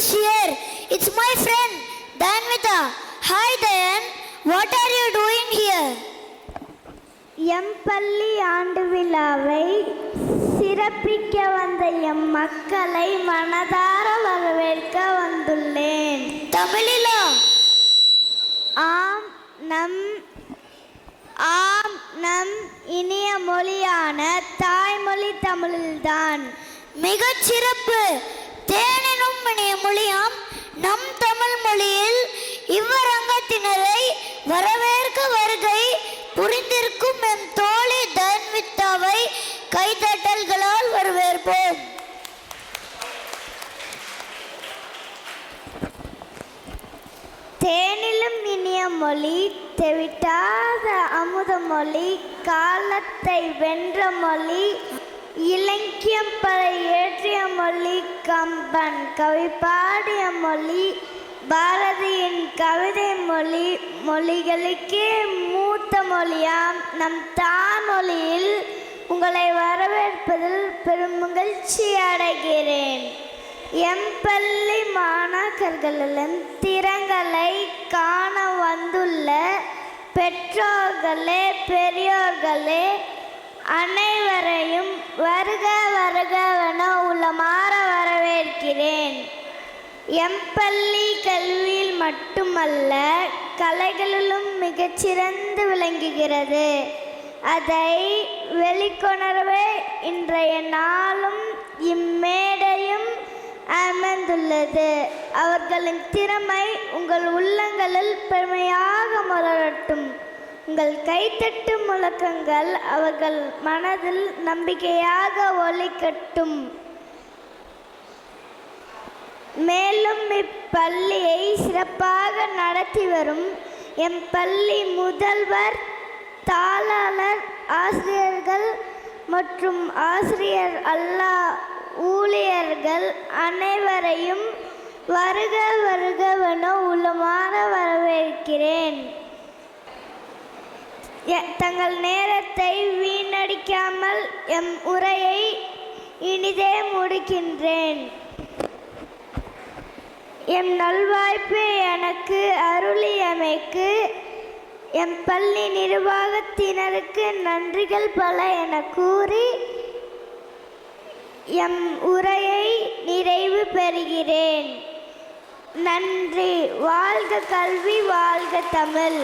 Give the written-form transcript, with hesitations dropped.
is here. It's my friend, Dayanvita. Hi, Dayan. What are you doing here? எம்பள்ளி ஆண்டு விழாவை சிறப்பிக்க வந்த M மக்களை மனதார வரவேற்க வந்துள்ளேன். தமிழிலா? ஆம் நம் இனிய மொழியான தாய்மொழி தமிழில்தான். மிகச் சிறப்பு. தேனினும் இனிய மொழியாம் நம் தமிழ் மொழியில் இவ்வரங்கத்தினரை வரவேற்க வருகை புரிந்திருக்கும் எம் தோழி தயன்வித்தாவை கைதட்டல்களால் வரவேற்போம். தேனிலும் இனிய மொழி, தெவிட்டாத அமுத மொழி, காலத்தை வென்ற மொழி, இலக்கியம் பல ஏற்றிய மொழி, கம்பன் கவி பாடிய மொழி, பாரதியின் கவிதை மொழி, மொழிகளுக்கே மூத்த மொழியாம் நம் தாய்மொழியில் உங்களை வரவேற்பதில் பெரும் மகிழ்ச்சி அடைகிறேன். எம்பள்ளி மாணாக்கர்களின் திறங்களை காண வந்துள்ள பெற்றோர்களே, பெரியோர்களே அனைவரையும் வருக வருகவென உள்ளமாற வரவேற்கிறேன். எம்பள்ளி கல்வியில் மட்டுமல்ல, கலைகளிலும் மிகச்சிறந்து விளங்குகிறது. அதை வெளிக்கொணரவே இன்றைய நாளும் இம்மேடையும் அமைந்துள்ளது. அவர்களின் திறமை உங்கள் உள்ளங்களில் பெருமையாக மலரட்டும். உங்கள் கைத்தட்டு முழக்கங்கள் அவர்கள் மனதில் நம்பிக்கையாக ஒலிக்கட்டும். மேலும் இப்பள்ளியை சிறப்பாக நடத்தி வரும் எம் பள்ளி முதல்வர், தாளாளர், ஆசிரியர்கள் மற்றும் ஆசிரியர் அல்லா ஊழியர்கள் அனைவரையும் வருக வருகவென உள்ளமாற வரவேற்கிறேன். தங்கள் நேரத்தை வீணடிக்காமல் எம் உரையை இனிதே முடிக்கின்றேன். எம் நல்வாய்ப்பு எனக்கு அருளியமைக்கு எம் பள்ளி நிர்வாகத்தினருக்கு நன்றிகள் பல என கூறி எம் உரையை நிறைவு பெறுகிறேன். நன்றி. வாழ்க கல்வி, வாழ்க தமிழ்.